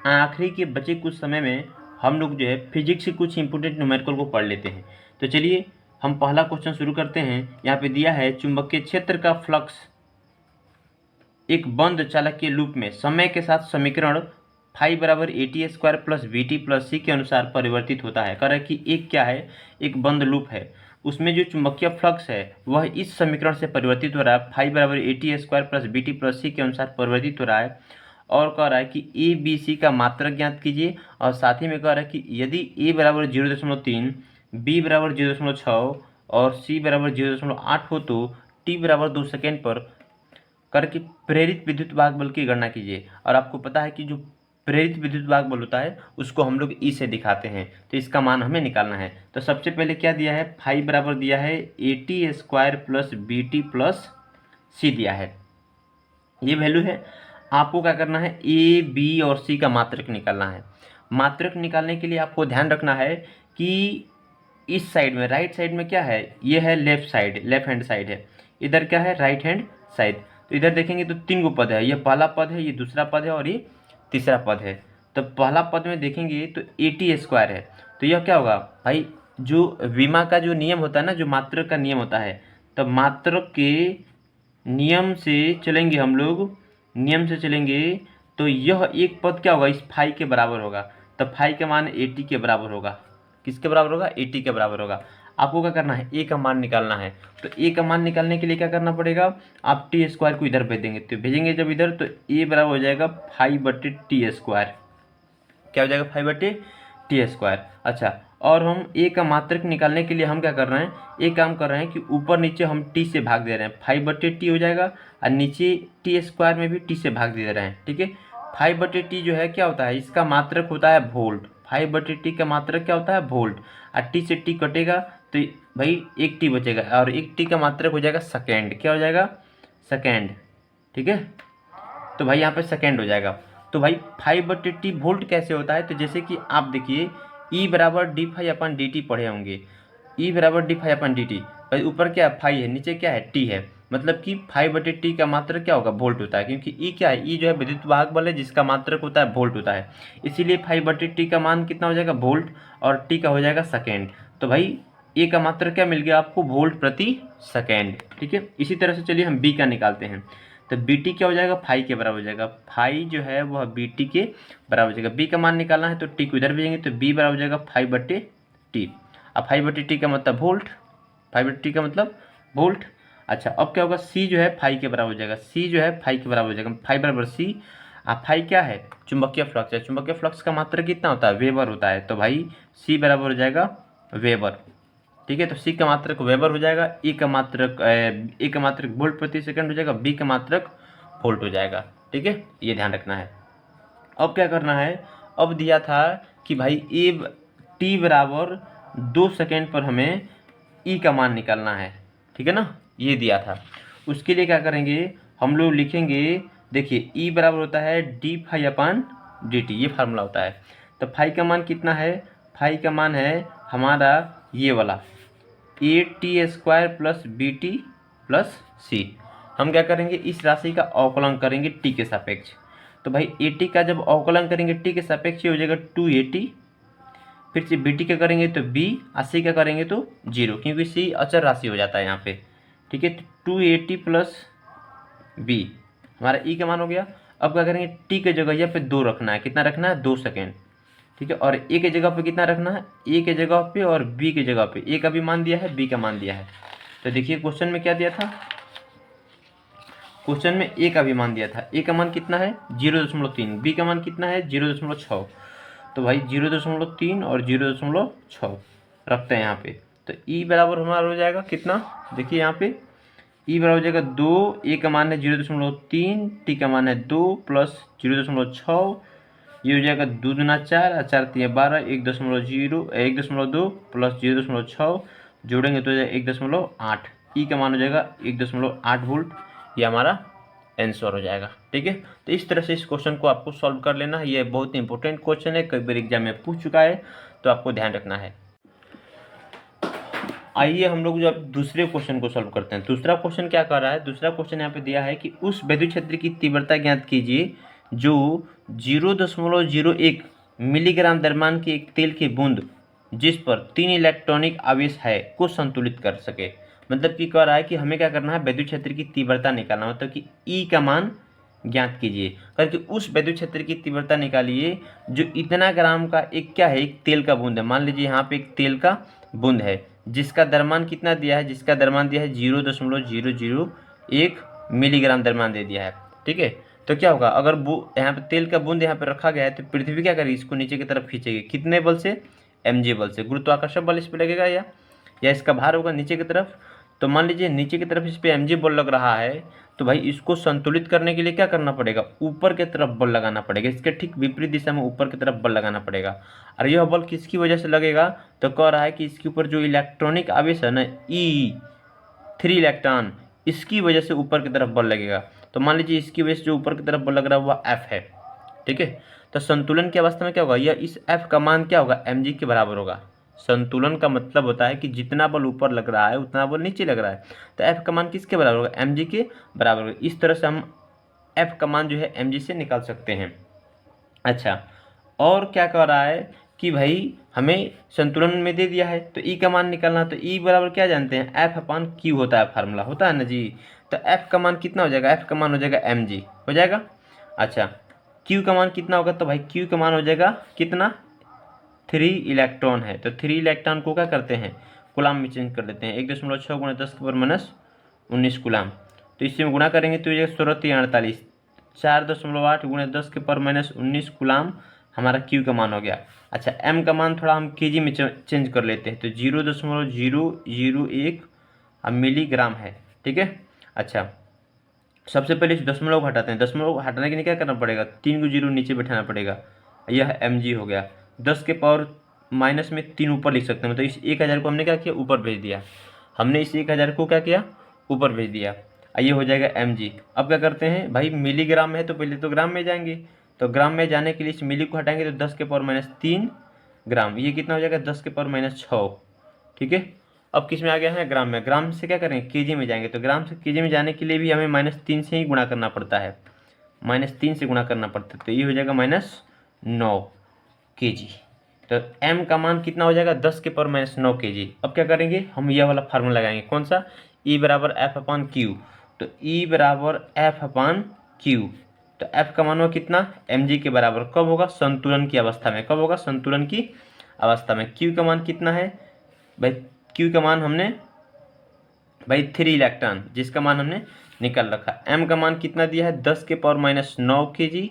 आखिरी के बचे कुछ समय में हम लोग जो है फिजिक्स के कुछ इंपोर्टेंट न्यूमेरिकल को पढ़ लेते हैं। तो चलिए हम पहला क्वेश्चन शुरू करते हैं। यहाँ पे दिया है चुंबकीय क्षेत्र का फ्लक्स एक बंद चालकीय लूप में समय के साथ समीकरण फाई बराबर AT square plus BT plus C के अनुसार परिवर्तित होता है। कह रहा है कि एक क्या है, एक बंद लूप है, उसमें जो चुंबकीय फ्लक्स है वह इस समीकरण से परिवर्तित हो रहा है, फाई बराबर AT square plus BT plus C के अनुसार परिवर्तित हो रहा है। और कह रहा है कि ABC का मात्रक ज्ञात कीजिए, और साथ ही में कह रहा है कि यदि A बराबर 0.3, B बराबर 0.6 और C बराबर 0.8 हो तो T बराबर 2 सेकेंड पर करके प्रेरित विद्युत वाहक बल की गणना कीजिए। और आपको पता है कि जो प्रेरित विद्युत वाहक बल होता है उसको हम लोग ई से दिखाते हैं, तो इसका मान हमें निकालना है। तो सबसे पहले क्या दिया है, फाई बराबर दिया है AT square plus BT plus C दिया है, ये वैल्यू है। आपको क्या करना है, A B और C का मात्रक निकालना है। मात्रक निकालने के लिए आपको ध्यान रखना है कि इस साइड में, राइट साइड में क्या है, ये है left side, left hand side है, इधर क्या है, राइट हैंड साइड। तो इधर देखेंगे तो 3 गो पद है, ये पहला पद है, ये दूसरा पद है और ये तीसरा पद है। तो पहला पद में देखेंगे तो AT स्क्वायर है, तो यह क्या होगा भाई, जो विमा का जो नियम होता है ना, जो मात्रक का नियम होता है, तो मात्रक के नियम से चलेंगे हम लोग, नियम से चलेंगे तो यह एक पद क्या होगा, इस फाई के बराबर होगा। तो फाई का मान AT के बराबर होगा। किसके बराबर होगा, AT के बराबर होगा। आपको क्या करना है, A का मान निकालना है। तो A का मान निकालने के लिए क्या करना पड़ेगा, आप T स्क्वायर को इधर भेज देंगे, तो भेजेंगे जब इधर तो A बराबर हो जाएगा फाई बटे T स्क्वायर। क्या हो जाएगा, फाई बटे T स्क्वायर। अच्छा, और हम A का मात्रक निकालने के लिए हम क्या कर रहे हैं, एक काम कर रहे हैं कि ऊपर नीचे हम T से भाग दे रहे हैं, फाई बटे T हो जाएगा, और नीचे T स्क्वायर में भी T से भाग दे रहे हैं। ठीक है, फाई बटे T जो है क्या होता है, इसका मात्रक होता है वोल्ट। फाई बटे T का मात्रक क्या होता है, वोल्ट। और T से T कटेगा तो भाई एक T बचेगा, और एक T का मात्रक हो जाएगा सेकेंड। क्या हो जाएगा, सेकेंड। ठीक है, तो भाई यहाँ पे सेकेंड हो जाएगा। तो भाई फाई बटे T वोल्ट कैसे होता है, तो जैसे कि आप देखिए E बराबर डी फाई अपन dt पढ़े होंगे, E बराबर डी फाई अपन dt। भाई ऊपर क्या है, फाई है, नीचे क्या है, T है, मतलब कि फाई बटे T का मात्रक क्या होगा, वोल्ट होता है, क्योंकि E क्या है, E जो है विद्युत वाहक बल है जिसका मात्रक होता है वोल्ट होता है, इसीलिए फाई बटे T का मान कितना हो जाएगा, वोल्ट, और T का हो जाएगा सेकेंड। तो भाई A का मात्रक क्या मिल गया आपको, वोल्ट प्रति सेकेंड। ठीक है, इसी तरह से चलिए हम B का निकालते हैं। तो BT क्या हो जाएगा, फाई के बराबर हो जाएगा, फाई जो है वह BT के बराबर हो जाएगा। B का मान निकालना है तो T को इधर भेजेंगे, तो B बराबर हो जाएगा फाई बटे T। अब फाई बटे T का मतलब वोल्ट, फाई बटे T का मतलब वोल्ट। अच्छा, अब क्या होगा, C जो है फाई के बराबर हो जाएगा, C जो है फाई के बराबर हो जाएगा, फाई बराबर C। अब फाई क्या है, चुंबकीय फ्लक्स है, चुंबकीय फ्लक्स का मात्रक कितना होता है, वेबर होता है, तो भाई C बराबर हो जाएगा वेबर। ठीक है, तो C का मात्रक वेबर हो जाएगा, A का मात्रक वोल्ट प्रति सेकंड हो जाएगा, B का मात्रक वोल्ट हो जाएगा। ठीक है, ये ध्यान रखना है। अब क्या करना है, अब दिया था कि भाई T बराबर 2 सेकेंड पर हमें E का मान निकालना है। ठीक है ना, ये दिया था। उसके लिए क्या करेंगे, हम लोग लिखेंगे, देखिए E बराबर होता है डी फाई अपन dt, ये फार्मूला होता है। तो फाई का मान कितना है, फाई का मान है हमारा ये वाला AT square plus BT plus C। हम क्या करेंगे, इस राशि का अवकलन करेंगे T के सापेक्ष। तो भाई AT का जब अवकलन करेंगे T के सापेक्ष हो जाएगा 2AT, फिर से BT का करेंगे तो B, और C का करेंगे तो 0, क्योंकि C अचर राशि हो जाता है यहाँ पे। ठीक है, तो 2AT प्लस B हमारा E का मान हो गया। अब क्या करेंगे, T के जगह यहाँ पे 2 रखना है, कितना रखना है, 2 सेकेंड। ठीक है, और A के जगह पे कितना रखना है, A के जगह पे और B के जगह पे, A का भी मान दिया है, B का मान दिया है। तो देखिए क्वेश्चन में क्या दिया था, क्वेश्चन में A का भी मान दिया था, A का मान कितना है 0.3, B का मान कितना है 0.6। तो भाई 0.3 और 0.6 रखते हैं यहाँ पे। तो E बराबर हमारा हो जाएगा कितना, देखिए यहाँ पे E बराबर हो जाएगा 2, A का मान है 0.3, T का मान है 2 प्लस 0.6, ये हो जाएगा 2 दूना 4 और 4 3 12, 1.2 प्लस 0.6 जोड़ेंगे तो हो जाएगा 1.8। ई का मान हो जाएगा 1.8 वोल्ट, ये हमारा आंसर हो जाएगा। ठीक है, तो इस तरह से इस क्वेश्चन को आपको सॉल्व कर लेना है। ये बहुत इंपॉर्टेंट क्वेश्चन है, कई बार एग्जाम में पूछ चुका है, तो आपको ध्यान रखना है। आइए हम लोग जो अब दूसरे क्वेश्चन को सॉल्व करते हैं। दूसरा क्वेश्चन क्या कर रहा है, दूसरा क्वेश्चन यहाँ पे दिया है कि उस विद्युत क्षेत्र की तीव्रता ज्ञात कीजिए जो 0.01 मिलीग्राम द्रव्यमान की एक तेल की बूंद जिस पर 3 इलेक्ट्रॉनिक आवेश है को संतुलित कर सके। मतलब कि कह रहा है कि हमें क्या करना है, विद्युत क्षेत्र की तीव्रता निकालना, मतलब कि ई का मान ज्ञात कीजिए करके उस विद्युत क्षेत्र की तीव्रता निकालिए जो इतना ग्राम का एक क्या है, एक तेल का बूंद है। मान लीजिए यहाँ पे एक तेल का बूंद है जिसका द्रव्यमान कितना दिया है, जिसका द्रव्यमान दिया है 0.001 मिलीग्राम द्रव्यमान दे दिया है। ठीक है, तो क्या होगा, अगर यहाँ पे तेल का बूंद यहाँ पे रखा गया है तो पृथ्वी क्या करेगी, इसको नीचे की तरफ खींचेगी। कितने बल से, mg बल से। गुरुत्वाकर्षण बल इस पे लगेगा या इसका भार होगा नीचे की तरफ। तो मान लीजिए नीचे की तरफ इस पे mg बल लग रहा है, तो भाई इसको संतुलित करने के लिए क्या करना पड़ेगा, ऊपर की तरफ बल लगाना पड़ेगा। इसके ठीक विपरीत दिशा में ऊपर की तरफ बल लगाना पड़ेगा। और यह बल किसकी वजह से लगेगा, तो कह रहा है कि इसके ऊपर जो इलेक्ट्रॉनिक आवेश है ना, E3 इलेक्ट्रॉन, इसकी वजह से ऊपर की तरफ बल लगेगा। तो मान लीजिए इसकी वजह से जो ऊपर की तरफ बल लग रहा है वह F है। ठीक है, तो संतुलन की अवस्था में क्या होगा, यह इस F का मान क्या होगा, mg के बराबर होगा। संतुलन का मतलब होता है कि जितना बल ऊपर लग रहा है उतना बल नीचे लग रहा है, तो F का मान किसके बराबर होगा, mg के बराबर होगा। इस तरह से हम F का मान जो है mg से निकाल सकते हैं। अच्छा, और क्या कह रहा है कि भाई हमें संतुलन में दे दिया है तो E का मान निकालना, तो E बराबर क्या जानते हैं, F/Q होता है, फार्मूला होता है ना जी। तो F का मान कितना हो जाएगा, F का मान हो जाएगा mg हो जाएगा। अच्छा, Q का मान कितना होगा, तो भाई Q का मान हो जाएगा कितना, 3 इलेक्ट्रॉन है, तो 3 इलेक्ट्रॉन को क्या करते हैं, कूलाम में चेंज कर देते हैं। 1.6 × 10⁻⁻19 कूलाम। तो इससे में गुणा करेंगे तो ये 16×3 = 48, 4.8 × 10⁻19 कूलाम हमारा Q का मान हो गया। अच्छा, M का मान थोड़ा हम केजी में चेंज कर लेते हैं, तो 0.001 मिलीग्राम है। ठीक है, अच्छा सबसे पहले इस दशमलव हटाते हैं। दशमलव हटाने के लिए क्या करना पड़ेगा, 3 को जीरो नीचे बैठाना पड़ेगा। यह mg हो गया। 10 के पावर माइनस में 3 ऊपर लिख सकते हैं, मतलब इस 1000 को हमने क्या किया, ऊपर भेज दिया। हमने इस 1000 को क्या किया, ऊपर भेज दिया। ये हो जाएगा mg। अब क्या करते हैं भाई, मिलीग्राम में है तो पहले तो ग्राम में जाएंगे, तो ग्राम में जाने के लिए इस मिली को हटाएंगे तो 10 के पावर -3 ग्राम। ये कितना हो जाएगा, 10 के पावर -6। ठीक है, अब किस में आ गया है, ग्राम में। ग्राम से क्या करेंगे, केजी में जाएंगे, तो ग्राम से केजी में जाने के लिए भी हमें -3 से ही गुणा करना पड़ता है, -3 से गुणा करना पड़ता है। तो ये हो जाएगा -9 kg। तो m का मान कितना हो जाएगा, 10 के पावर -9 kg। अब क्या करेंगे, हम यह वाला फार्मूला लगाएंगे, कौन सा, E बराबर F/Q। तो E बराबर F/Q, तो F का मान हुआ कितना, mg के बराबर। कब होगा, संतुलन की अवस्था में। कब होगा, संतुलन की अवस्था में। Q का मान कितना है भाई, Q का मान हमने भाई 3 इलेक्ट्रॉन, जिसका मान हमने निकाल रखा। M का मान कितना दिया है, 10 के पावर -9 kg।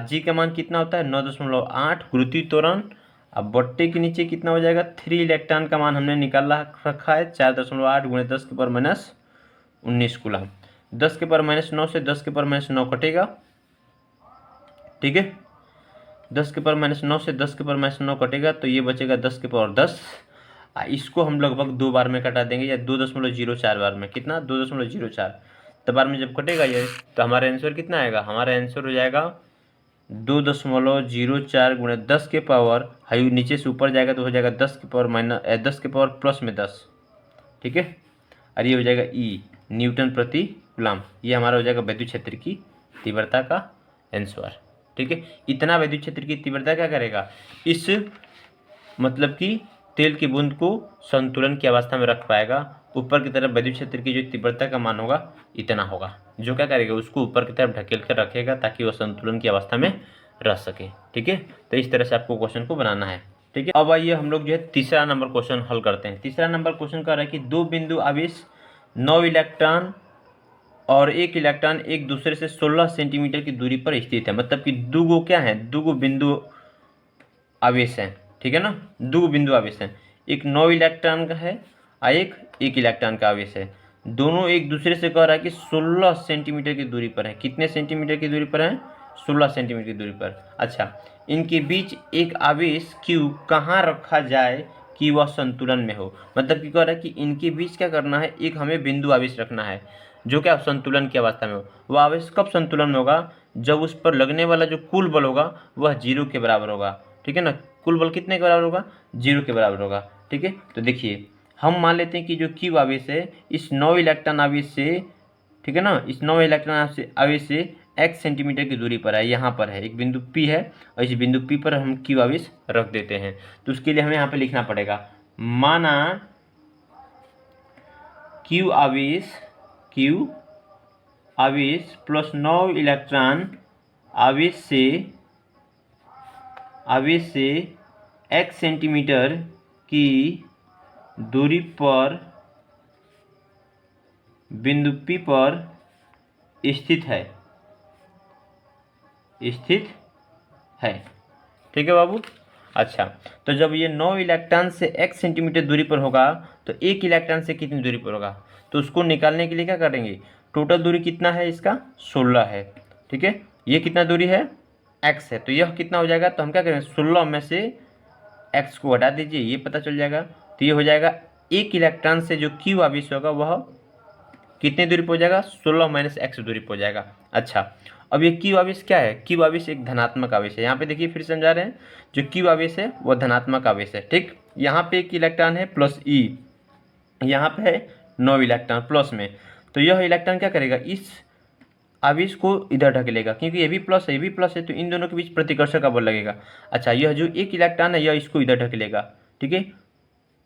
G का मान कितना होता है, 9.8 गुरुत्वीय त्वरण। अब बट्टे के नीचे कितना हो जाएगा, 3 इलेक्ट्रॉन का मान हमने निकाल रखा है, 4.8 × 10 के पावर -19 कूलम। 10 के पावर -9 से 10 के पावर -9 कटेगा। ठीक है, 10 के पावर -9 से 10 के पावर -9 कटेगा, तो ये बचेगा 10 के पावर 10। इसको हम लगभग 2 बार में कटा देंगे, या 2.04 बार में। कितना, 2.04। तो बार में जब कटेगा ये, तो हमारा आंसर कितना आएगा, हमारा आंसर हो जाएगा 2.04 × 10 के पावर, हाई नीचे से ऊपर जाएगा तो हो जाएगा 10 के पावर +10। ठीक है, और ये हो जाएगा E न्यूटन प्रति कूलम। ये हमारा हो जाएगा विद्युत क्षेत्र की तीव्रता का आंसर। ठीक है, इतना विद्युत क्षेत्र की तीव्रता क्या करेगा, इस मतलब कि तेल की बूंद को संतुलन की अवस्था में रख पाएगा। ऊपर की तरफ विद्युत क्षेत्र की जो तीव्रता का मान होगा इतना होगा, जो क्या करेगा, उसको ऊपर की तरफ ढकेल कर रखेगा ताकि वह संतुलन की अवस्था में रह सके। ठीक है, तो इस तरह से आपको क्वेश्चन को बनाना है। ठीक है, अब आइए हम लोग जो है तीसरा नंबर क्वेश्चन हल करते हैं। तीसरा नंबर क्वेश्चन कह रहा है कि 2 बिंदु आवेश 9 इलेक्ट्रॉन और 1 इलेक्ट्रॉन एक दूसरे से 16 सेंटीमीटर की दूरी पर स्थित है। मतलब कि दो क्या है, 2 बिंदु आवेश हैं। ठीक है ना, 2 बिंदु आवेश हैं, एक 9 इलेक्ट्रॉन का है और एक 1 इलेक्ट्रॉन का आवेश है। दोनों एक दूसरे से कह रहा है कि 16 सेंटीमीटर की दूरी पर है। कितने सेंटीमीटर की दूरी पर है, 16 सेंटीमीटर की दूरी पर। अच्छा, इनके बीच एक आवेश Q कहाँ रखा जाए कि वह संतुलन में हो। मतलब कि कह रहा है कि इनके बीच क्या करना है, एक हमें बिंदु आवेश रखना है जो क्या संतुलन की अवस्था में हो। वह आवेश कब संतुलन में होगा, जब उस पर लगने वाला जो कुल बल होगा वह 0 के बराबर होगा। ठीक है ना, कुल बल कितने के बराबर होगा, 0 के बराबर होगा। ठीक है, तो देखिए हम मान लेते हैं कि जो Q आवेश है इस 9 इलेक्ट्रॉन आवेश से, ठीक है ना, इस 9 इलेक्ट्रॉन आवेश से x सेंटीमीटर की दूरी पर है, यहाँ पर है, एक बिंदु P है और इस बिंदु P पर हम Q आवेश रख देते हैं। तो उसके लिए हमें यहाँ पे लिखना पड़ेगा, माना Q आवेश प्लस 9 इलेक्ट्रॉन आवेश से x सेंटीमीटर की दूरी पर बिंदु P पर स्थित है। ठीक है बाबू। अच्छा, तो जब ये 9 इलेक्ट्रॉन से x सेंटीमीटर दूरी पर होगा तो 1 इलेक्ट्रॉन से कितनी दूरी पर होगा, तो उसको निकालने के लिए क्या करेंगे, टोटल दूरी कितना है इसका, 16 है। ठीक है, ये कितना दूरी है, x है, तो यह कितना हो जाएगा, तो हम क्या करेंगे 16 में से x को हटा दीजिए, ये पता चल जाएगा। तो ये हो जाएगा 1 इलेक्ट्रॉन से जो Q आवेश होगा वह कितनी दूरी पर हो जाएगा, 16 माइनस x दूरी पर हो जाएगा। अच्छा, अब ये Q आवेश क्या है, Q आवेश एक धनात्मक आवेश है। यहाँ पे देखिए फिर समझा रहे हैं, जो Q आवेश है वह धनात्मक आवेश है। ठीक, यहाँ पे 1 इलेक्ट्रॉन है प्लस E, यहाँ पे है 9 इलेक्ट्रॉन प्लस में, तो यह इलेक्ट्रॉन क्या करेगा, इस आवेश को इधर ढकेलेगा, क्योंकि ये भी प्लस है ये भी प्लस है, तो इन दोनों के बीच प्रतिकर्षण का बल लगेगा। अच्छा, यह जो 1 इलेक्ट्रॉन है यह इसको इधर ढकेलेगा। ठीक है,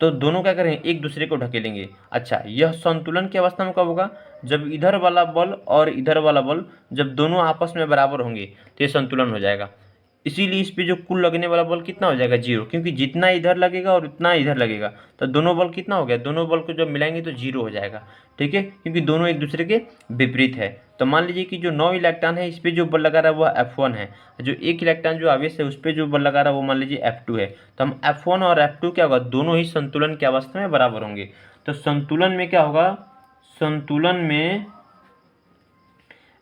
तो दोनों क्या करेंगे, एक दूसरे को ढकेलेंगे। अच्छा, यह संतुलन की अवस्था में कब होगा, जब इधर वाला बल और इधर वाला बल जब दोनों आपस में बराबर होंगे तो ये संतुलन हो जाएगा। इसीलिए इस पे जो कुल लगने वाला बल कितना हो जाएगा, 0, क्योंकि जितना इधर लगेगा और उतना इधर लगेगा तो दोनों बल कितना हो गया, दोनों बल को जब मिलाएंगे तो 0 हो जाएगा। ठीक है, क्योंकि दोनों एक दूसरे के विपरीत है। तो मान लीजिए कि जो 9 इलेक्ट्रॉन है इस पर जो बल लगा रहा है वह F1 है, जो 1 इलेक्ट्रॉन जो आवेश है उस पर जो बल लगा रहा है वो मान लीजिए F2 है। तो हम F1 और F2 क्या होगा, दोनों ही संतुलन की अवस्था में बराबर होंगे। तो संतुलन में क्या होगा, संतुलन में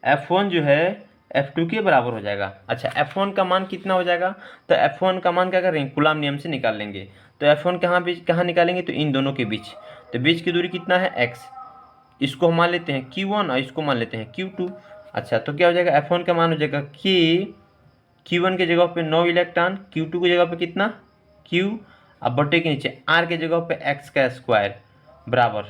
F1 जो है F2 के बराबर हो जाएगा। अच्छा, F1 का मान कितना हो जाएगा, तो F1 का मान क्या करेंगे, कूलॉम नियम से निकाल लेंगे। तो F1 कहाँ निकालेंगे, तो इन दोनों के बीच, तो बीच की दूरी कितना है, x, इसको हम मान लेते हैं Q1 और इसको मान लेते हैं Q2। अच्छा, तो क्या हो जाएगा, F1 का मान हो जाएगा Q1 के जगह पे 9 इलेक्ट्रॉन, Q2 की जगह पे कितना, Q, अब बटे के नीचे R के जगह पे x का स्क्वायर बराबर।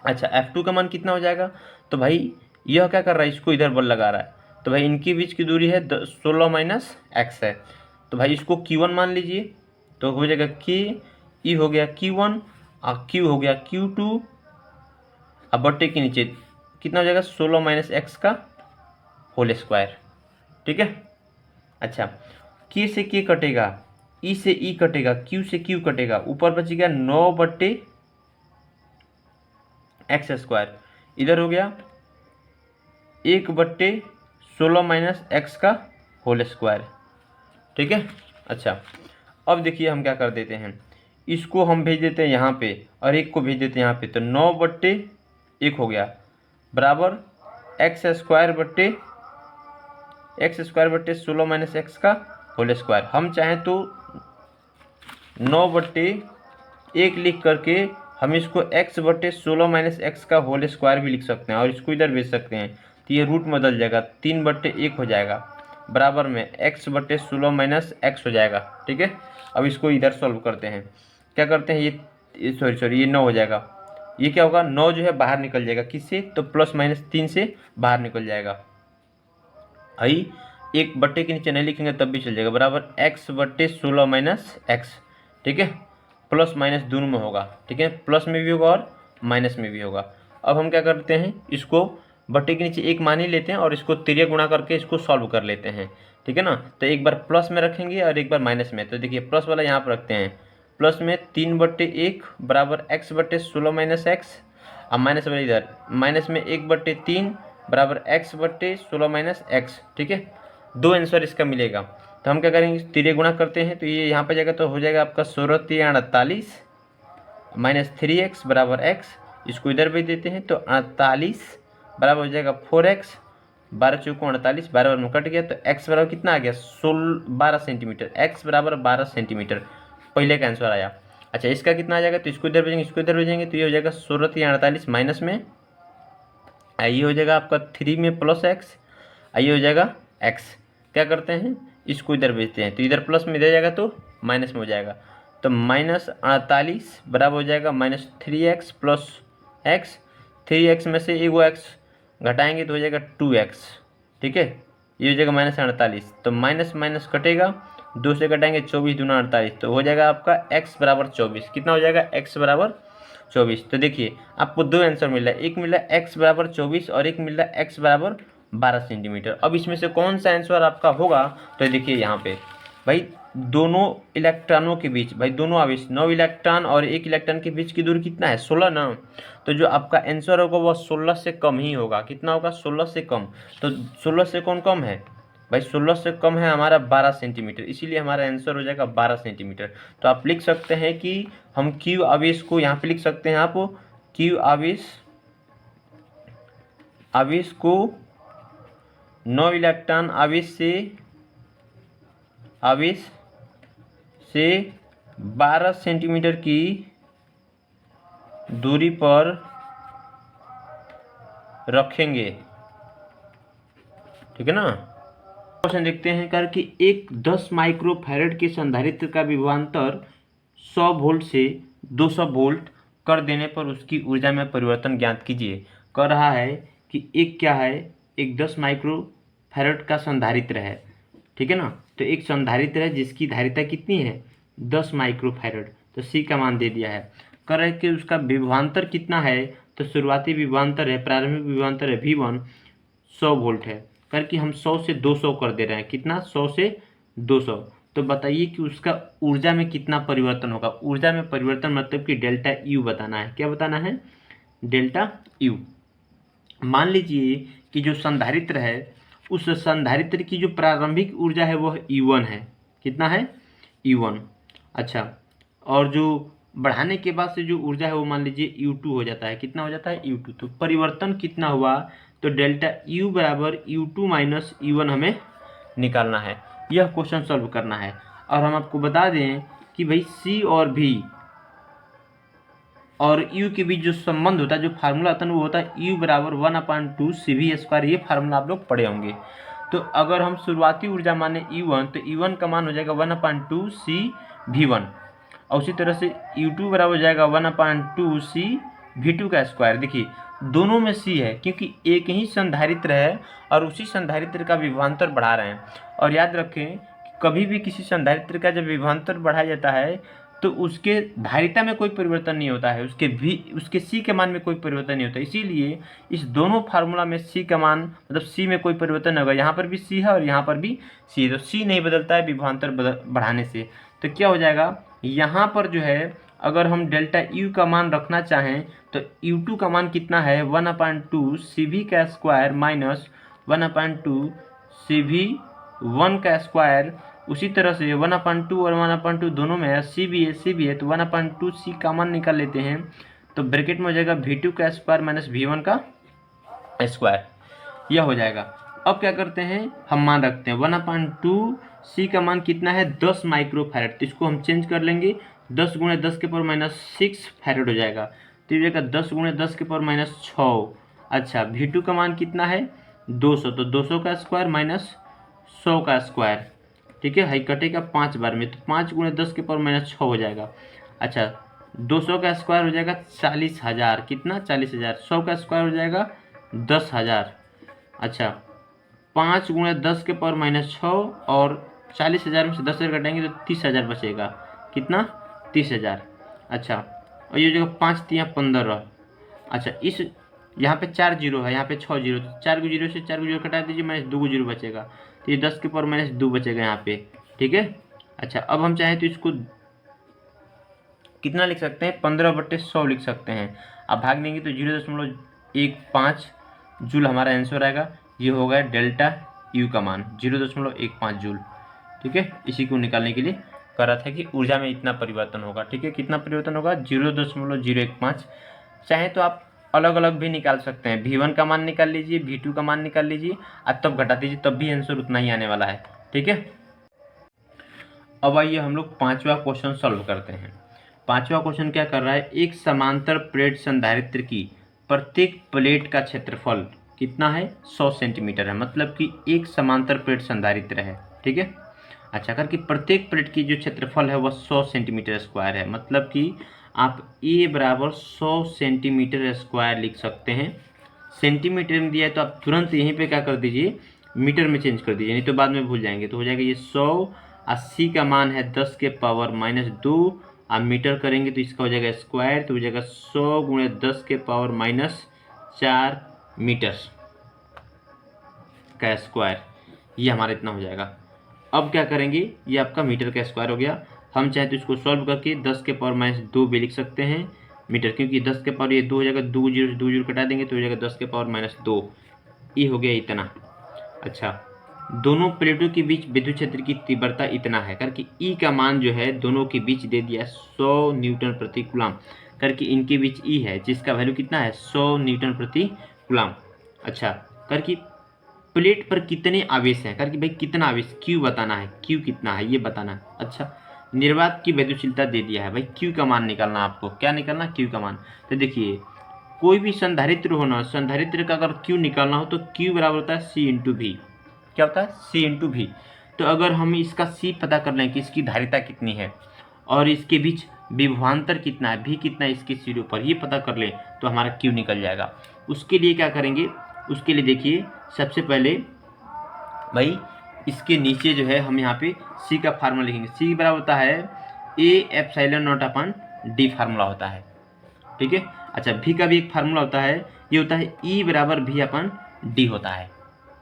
अच्छा, F2 का मान कितना हो जाएगा, तो भाई यह क्या कर रहा है, इसको इधर बल लगा रहा है, तो भाई इनके बीच की दूरी है 16 माइनस x है, तो भाई इसको Q1 मान लीजिए, तो हो जाएगा E हो गया Q1 और Q हो गया Q2, अब बट्टे के नीचे कितना हो जाएगा, 16 माइनस x का होल स्क्वायर। ठीक है, अच्छा, K से K कटेगा, E से E कटेगा, Q से Q कटेगा, ऊपर बचेगा 9 बट्टे x स्क्वायर, इधर हो गया 1 बट्टे 16 माइनस x का होल स्क्वायर। ठीक है, अच्छा, अब देखिए हम क्या कर देते हैं, इसको हम भेज देते हैं यहाँ पे और एक को भेज देते हैं यहाँ पे, तो 9 बट्टे 1 हो गया बराबर x स्क्वायर बट्टे 16 माइनस x का होल स्क्वायर। हम चाहें तो 9 बट्टे 1 लिख करके हम इसको x बट्टे 16 माइनस x का होल स्क्वायर भी लिख सकते हैं और इसको इधर भेज सकते हैं, तो ये रूट बदल जाएगा, 3 बट्टे 1 हो जाएगा बराबर में x बट्टे 16 माइनस x हो जाएगा। ठीक है, अब इसको इधर सॉल्व करते हैं, क्या करते हैं, ये सॉरी ये 9 हो जाएगा, ये क्या होगा, 9 जो है बाहर निकल जाएगा, किससे, तो प्लस माइनस 3 से बाहर निकल जाएगा। आई 1 बट्टे के नीचे नहीं लिखेंगे तब भी चल जाएगा, बराबर x बट्टे 16 माइनस x। ठीक है, प्लस माइनस दोनों में होगा। ठीक है, प्लस में भी होगा और माइनस में भी होगा। अब हम क्या करते हैं, इसको बट्टे के नीचे 1 मान ही लेते हैं और इसको तिर्यक गुणा करके इसको सॉल्व कर लेते हैं। ठीक है ना, तो एक बार प्लस में रखेंगे और एक बार माइनस में, तो देखिए प्लस वाला यहाँ पर रखते हैं, प्लस में 3 बट्टे 1 बराबर x बट्टे 16 माइनस x, अब माइनस वाला इधर, माइनस में 1 बट्टे 3 बराबर x बट्टे 16 माइनस x। ठीक है, 2 आंसर इसका मिलेगा। तो हम क्या करेंगे, तिर्यक गुणा करते हैं, तो ये यहाँ पर जाएगा तो हो जाएगा आपका 16×3 = 48 माइनस 3x बराबर x, इसको इधर भेज देते हैं, तो 48 बराबर हो जाएगा 4x, 12 चौको 48, 12 में कट गया, तो x बराबर कितना आ गया, 12 सेंटीमीटर, x बराबर 12 सेंटीमीटर पहले का आंसर आया। अच्छा, इसका कितना आ जाएगा, तो इसको इधर भेजेंगे इसको इधर भेजेंगे, तो ये हो जाएगा 16×48 माइनस में, ये हो जाएगा आपका 3 में प्लस x, ये हो जाएगा x। क्या करते हैं, इसको इधर भेजते हैं, तो इधर प्लस में इधर जाएगा तो माइनस में हो जाएगा, तो माइनस 48 बराबर हो जाएगा minus 3x plus x, 3x में से एगो x घटाएंगे तो हो जाएगा 2x। ठीक है, ये हो जाएगा -48, तो माइनस माइनस कटेगा, 2 से कटाएंगे 24 दूना 48, तो हो जाएगा आपका x बराबर 24। कितना हो जाएगा? x बराबर 24। तो देखिए आपको दो आंसर मिल रहा है, एक मिल रहा है x बराबर 24 और एक मिल रहा है x बराबर 12 सेंटीमीटर। अब इसमें से कौन सा आंसर आपका होगा? तो देखिए यहाँ पे भाई दोनों इलेक्ट्रॉनों के बीच, भाई दोनों आवेश 9 इलेक्ट्रॉन और 1 इलेक्ट्रॉन के बीच की दूरी कितना है? 16 ना। तो जो आपका आंसर होगा वह 16 से कम ही होगा। कितना होगा? 16 से कम। तो 16 से कौन कम है भाई? 16 से कम है हमारा 12 सेंटीमीटर, इसीलिए हमारा आंसर हो जाएगा 12 सेंटीमीटर। तो आप लिख सकते हैं कि हम क्यू आवेश को यहाँ पे लिख सकते हैं, आप क्यू आवेश को 9 इलेक्ट्रॉन आवेश से 12 सेंटीमीटर की दूरी पर रखेंगे। ठीक है ना। क्वेश्चन देखते हैं कर कि एक 10 माइक्रोफैरड के संधारित्र का विभवांतर 100 वोल्ट से 200 वोल्ट कर देने पर उसकी ऊर्जा में परिवर्तन ज्ञात कीजिए। कह रहा है कि एक क्या है? एक 10 माइक्रोफैरड का संधारित्र है, ठीक है ना। तो एक संधारित्र है जिसकी धारिता कितनी है? 10 माइक्रोफैरड। तो सी का मान दे दिया है। कह रहा है कि उसका विभवांतर कितना है? तो शुरुआती विभवांतर है, प्रारंभिक विभवांतर है V1 100 वोल्ट है, करके हम 100 से 200 कर दे रहे हैं। कितना? 100 से 200। तो बताइए कि उसका ऊर्जा में कितना परिवर्तन होगा? ऊर्जा में परिवर्तन मतलब कि डेल्टा यू बताना है। क्या बताना है? Delta U. मान लीजिए कि जो संधारित्र है उस संधारित्र की जो प्रारंभिक ऊर्जा है वह U1 है। कितना है? U1। अच्छा, और जो बढ़ाने के बाद से जो ऊर्जा है वो मान लीजिए U2 हो जाता है। कितना हो जाता है? U2। तो परिवर्तन कितना हुआ? तो डेल्टा U बराबर U2 माइनस U1 हमें निकालना है। यह क्वेश्चन सॉल्व करना है। और हम आपको बता दें कि भाई C और V और U के बीच जो संबंध होता है, जो फार्मूला आता है वो होता है U बराबर 1/2 CV²। ये फार्मूला आप लोग पढ़े होंगे। तो अगर हम शुरुआती ऊर्जा माने U1 तो U1 का मान हो जाएगा 1/2 CV1, और उसी तरह से U2 बराबर हो जाएगा 1/2 CV2 का स्क्वायर। देखिए दोनों में C है क्योंकि एक ही संधारित्र है और उसी संधारित्र का विभवांतर बढ़ा रहे हैं। और याद रखें कि कभी भी किसी संधारित्र का जब विभवांतर बढ़ाया जाता है तो उसके धारिता में कोई परिवर्तन नहीं होता है, उसके C के मान में कोई परिवर्तन नहीं होता। इसीलिए इस दोनों फार्मूला में C का मान मतलब C में कोई परिवर्तन नहीं होगा। यहाँ पर भी C है और यहाँ पर भी C है, तो C नहीं बदलता है विभवांतर बढ़ाने से। तो क्या हो जाएगा? यहाँ पर जो है अगर हम डेल्टा U का मान रखना चाहें तो U2 का मान कितना है? 1/2 CV का स्क्वायर माइनस 1/2 CV1 का स्क्वायर। उसी तरह से 1/2 और 1/2 दोनों में है, C भी है, तो 1/2 C का मान निकाल लेते हैं। तो ब्रैकेट में हो जाएगा V2 का स्क्वायर माइनस V1 का स्क्वायर, यह हो जाएगा। अब क्या करते हैं? हम मान रखते हैं 1/2 C का मान कितना है? 10 माइक्रोफैरड। तो इसको हम चेंज कर लेंगे, 10 गुणे 10 के पावर माइनस 6 फैरड हो जाएगा। तो ये जाएगा 10 गुणे 10 के पावर माइनस 6। अच्छा, V2 का मान कितना है? 200, तो 200 का स्क्वायर माइनस 100 का स्क्वायर। ठीक है, हाई कटेगा 5 बार में, तो 5 गुणे 10 के पावर माइनस 6 हो जाएगा। अच्छा, 200 का स्क्वायर हो जाएगा 40,000। कितना? 40,000। 100 का स्क्वायर हो जाएगा 10,000। अच्छा, 5 गुणे 10 के पावर माइनस 6 और 40,000 में से 10,000 घटाएंगे तो 30,000 बचेगा। कितना? 30,000। अच्छा, और ये जगह 5 तिया 15। अच्छा, इस यहाँ पे 4 जीरो है, यहाँ पे 6 जीरो, तो 4 जीरो से 4 जीरो कटा दीजिए, माइनस 2 जीरो बचेगा। तो ये 10 के पावर माइनस 2 बचेगा यहाँ पे। ठीक है। अच्छा, अब हम चाहें तो इसको कितना लिख सकते हैं? 15/100 लिख सकते हैं। अब भाग देंगे तो 0.15 जूल हमारा आंसर आएगा। ये होगा डेल्टा यू का मान 0.15 जूल। ठीक है, इसी को निकालने के लिए कह रहा था कि ऊर्जा में इतना परिवर्तन होगा। ठीक है, कितना परिवर्तन होगा? 0.015। चाहे तो आप अलग अलग भी निकाल सकते हैं, V1 का मान निकाल लीजिए, V2 का मान निकाल लीजिए और तब घटा दीजिए, तब भी आंसर उतना ही आने वाला है। ठीक है। अब आइए हम लोग 5वां क्वेश्चन सॉल्व करते हैं। 5वां क्वेश्चन क्या कर रहा है? एक समांतर प्लेट संधारित्र की प्रत्येक प्लेट का क्षेत्रफल कितना है? 100 सेंटीमीटर है, मतलब कि एक समांतर प्लेट संधारित्र है। ठीक है। अच्छा, करके प्रत्येक प्लेट की जो क्षेत्रफल है वह 100 सेंटीमीटर स्क्वायर है, मतलब कि आप A बराबर 100 सेंटीमीटर स्क्वायर लिख सकते हैं। सेंटीमीटर में दिया है तो आप तुरंत यहीं पे क्या कर दीजिए, मीटर में चेंज कर दीजिए, नहीं तो बाद में भूल जाएंगे। तो हो जाएगा ये 100, 80 का मान है 10 के पावर -2, आप मीटर करेंगे तो इसका हो जाएगा स्क्वायर, तो हो जाएगा 100 गुणे 10 के पावर -4 मीटर का स्क्वायर, ये हमारा इतना हो जाएगा। अब क्या करेंगे, ये आपका मीटर का स्क्वायर हो गया। हम चाहे तो इसको सॉल्व करके 10 के पावर -2 भी लिख सकते हैं मीटर, क्योंकि 10 के पावर ये 2 हो जाएगा, 2 जीरो 2 जीरो कटा देंगे तो हो जाएगा 10 के पावर -2, ये हो गया इतना। अच्छा, दोनों प्लेटों के बीच विद्युत क्षेत्र की तीव्रता इतना है करके ई का मान जो है दोनों के बीच दे दिया 100 न्यूटन प्रति कूलम करके, इनके बीच ई है जिसका वैल्यू कितना है 100 न्यूटन प्रति कूलम। अच्छा, करके प्लेट पर कितने आवेश हैं करके, भाई कितना आवेश, क्यू बताना है, क्यू कितना है ये बताना है। अच्छा, निर्वात की वैद्युशीलता दे दिया है, भाई क्यू का मान निकालना, आपको क्या निकालना, क्यू का मान। तो देखिए कोई भी संधारित्र होना, संधारित्र का अगर क्यू निकालना हो तो क्यू बराबर होता है सी इंटू भी, क्या होता है सी इंटू भी। तो अगर हम इसका सी पता कर लें कि इसकी धारिता कितनी है और इसके बीच विभवांतर कितना है, भी कितना है इसके सिरों पर, ये पता कर लें तो हमारा क्यू निकल जाएगा। उसके लिए क्या करेंगे, उसके लिए देखिए सबसे पहले भाई इसके नीचे जो है हम यहाँ पे सी का फार्मूला लिखेंगे, सी बराबर होता है A epsilon naught upon D formula होता है, ठीक है। अच्छा, भी का भी एक फार्मूला होता है, ये होता है ई बराबर भी अपन डी होता है,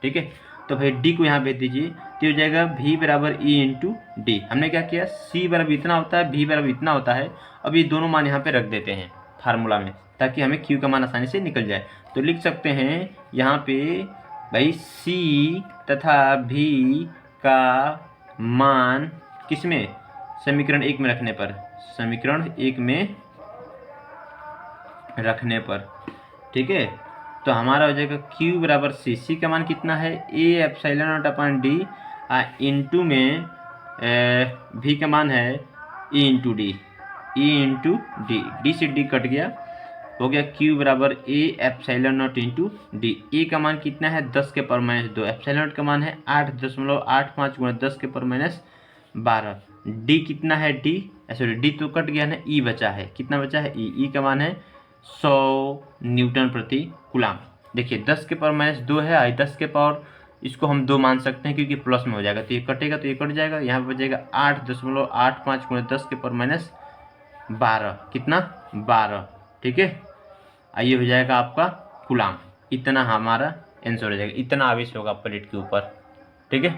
ठीक है। तो भाई डी को यहाँ भेज दीजिए, तो हो जाएगा भी बराबर ई इंटू डी। हमने क्या किया, सी बराबर इतना होता है, भी बराबर इतना होता है। अब ये दोनों मान यहाँ पे रख देते हैं फार्मूला में, ताकि हमें क्यू का मान आसानी से निकल जाए। तो लिख सकते हैं यहाँ पे भाई सी तथा भी का मान किसमें, समीकरण 1 में रखने पर, समीकरण 1 में रखने पर, ठीक है। तो हमारा हो जाएगा Q बराबर सी, सी का मान कितना है A epsilon naught upon D, into में भी का मान है E into D, E into D, D से डी कट गया, हो गया Q बराबर A epsilon naught into D. A का मान कितना है 10 के पावर -2, एप्सिलॉन नॉट का मान है 8.85 गुणा 10 के पावर -12, डी कितना है डी, सॉरी डी तो कट गया ना, ई बचा है, कितना बचा है ई, ई का मान है 100 न्यूटन प्रति कूलम। देखिए 10 के पावर -2 है, आई 10 के पावर, इसको हम 2 मान सकते हैं क्योंकि प्लस में हो जाएगा, तो ये कटेगा तो ये कट जाएगा, यहाँ पर बचेगा 8.85 गुणा 10 के पावर -12, कितना 12, ठीक है। आइए हो जाएगा आपका कूलम, इतना हमारा आंसर हो जाएगा, इतना आवेश होगा प्लेट के ऊपर, ठीक है।